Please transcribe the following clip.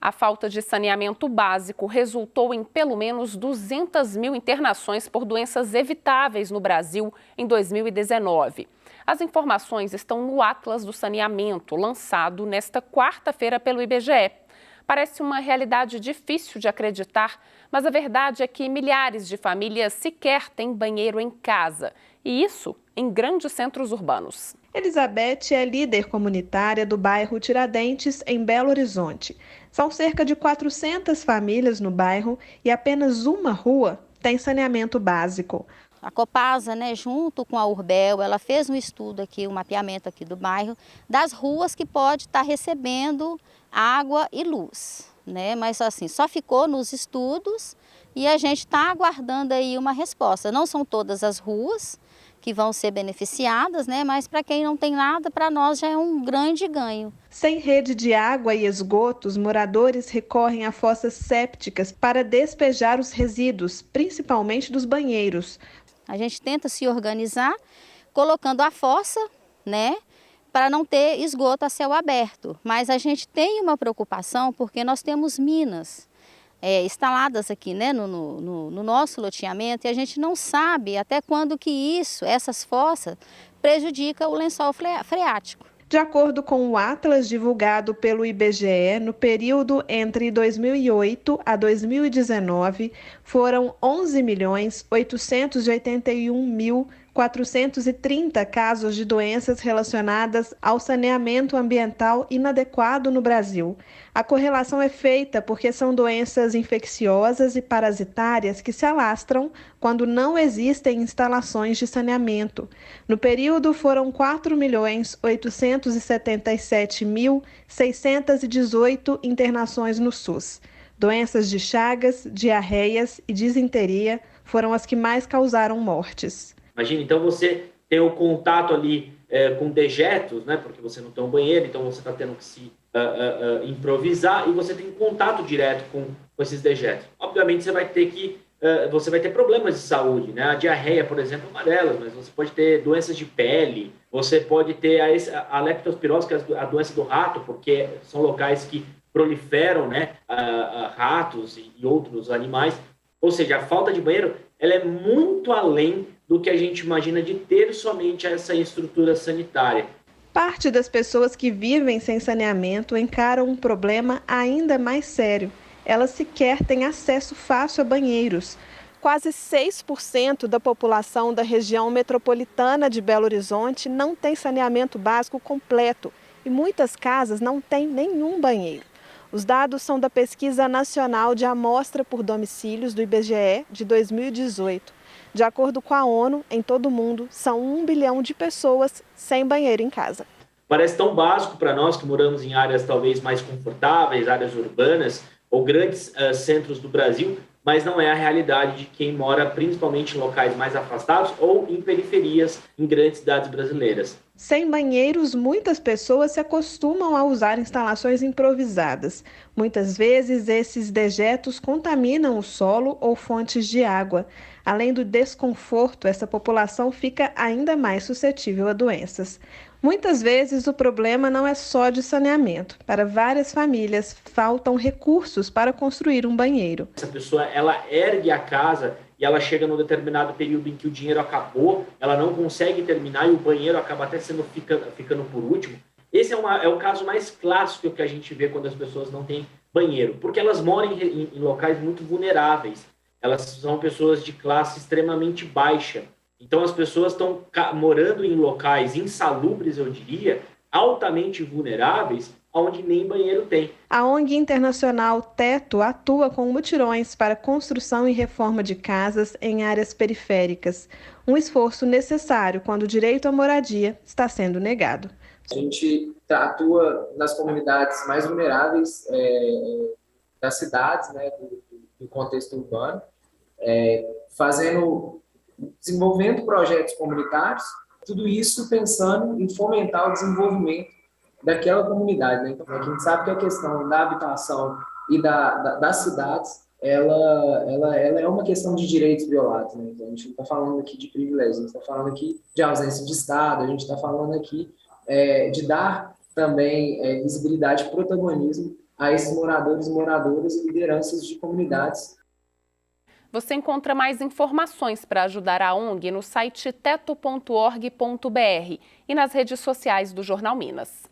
A falta de saneamento básico resultou em pelo menos 200 mil internações por doenças evitáveis no Brasil em 2019. As informações estão no Atlas do Saneamento, lançado nesta quarta-feira pelo IBGE. Parece uma realidade difícil de acreditar, mas a verdade é que milhares de famílias sequer têm banheiro em casa. E isso em grandes centros urbanos. Elizabeth é líder comunitária do bairro Tiradentes, em Belo Horizonte. São cerca de 400 famílias no bairro e apenas uma rua tem saneamento básico. A Copasa, junto com a Urbel, ela fez um estudo aqui, um mapeamento aqui do bairro, das ruas que pode estar recebendo água e luz, Mas assim, só ficou nos estudos e a gente está aguardando aí uma resposta. Não são todas as ruas que vão ser beneficiadas, Mas para quem não tem nada, para nós já é um grande ganho. Sem rede de água e esgoto, os moradores recorrem a fossas sépticas para despejar os resíduos, principalmente dos banheiros. A gente tenta se organizar colocando a fossa, para não ter esgoto a céu aberto. Mas a gente tem uma preocupação porque nós temos minas instaladas aqui no nosso loteamento e a gente não sabe até quando que essas fossas prejudicam o lençol freático. De acordo com o Atlas divulgado pelo IBGE, no período entre 2008 a 2019, foram 11.881.430 casos de doenças relacionadas ao saneamento ambiental inadequado no Brasil. A correlação é feita porque são doenças infecciosas e parasitárias que se alastram quando não existem instalações de saneamento. No período, foram 4.877.618 internações no SUS. Doenças de Chagas, diarreias e disenteria foram as que mais causaram mortes. Imagina, então você tem o contato ali com dejetos, porque você não tem um banheiro, então você está tendo que se improvisar e você tem contato direto com esses dejetos. Obviamente você vai ter problemas de saúde, A diarreia, por exemplo, é uma delas, mas você pode ter doenças de pele, você pode ter a leptospirose, que é a doença do rato, porque são locais que proliferam, ratos e outros animais. Ou seja, a falta de banheiro ela é muito além do que a gente imagina de ter somente essa estrutura sanitária. Parte das pessoas que vivem sem saneamento encaram um problema ainda mais sério. Elas sequer têm acesso fácil a banheiros. Quase 6% da população da região metropolitana de Belo Horizonte não tem saneamento básico completo e muitas casas não têm nenhum banheiro. Os dados são da Pesquisa Nacional de Amostra por Domicílios do IBGE de 2018. De acordo com a ONU, em todo o mundo, são 1 bilhão de pessoas sem banheiro em casa. Parece tão básico para nós que moramos em áreas talvez mais confortáveis, áreas urbanas ou grandes centros do Brasil, mas não é a realidade de quem mora principalmente em locais mais afastados ou em periferias em grandes cidades brasileiras. Sem banheiros, muitas pessoas se acostumam a usar instalações improvisadas. Muitas vezes, esses dejetos contaminam o solo ou fontes de água. Além do desconforto, essa população fica ainda mais suscetível a doenças. Muitas vezes, o problema não é só de saneamento. Para várias famílias, faltam recursos para construir um banheiro. Essa pessoa, ela ergue a casa e ela chega num determinado período em que o dinheiro acabou, ela não consegue terminar e o banheiro acaba até ficando por último. Esse é o caso mais clássico que a gente vê quando as pessoas não têm banheiro, porque elas moram em locais muito vulneráveis. Elas são pessoas de classe extremamente baixa. Então as pessoas estão morando em locais insalubres, eu diria, altamente vulneráveis, onde nem banheiro tem. A ONG internacional Teto atua com mutirões para construção e reforma de casas em áreas periféricas. Um esforço necessário quando o direito à moradia está sendo negado. A gente atua nas comunidades mais vulneráveis das cidades, do contexto urbano, desenvolvendo projetos comunitários, tudo isso pensando em fomentar o desenvolvimento daquela comunidade. Então, a gente sabe que a questão da habitação e das cidades, ela é uma questão de direitos violados. Então, a gente não está falando aqui de privilégios, a gente está falando aqui de ausência de Estado, a gente está falando aqui de dar também visibilidade e protagonismo a esses moradores e moradoras e lideranças de comunidades. Você encontra mais informações para ajudar a ONG no site teto.org.br e nas redes sociais do Jornal Minas.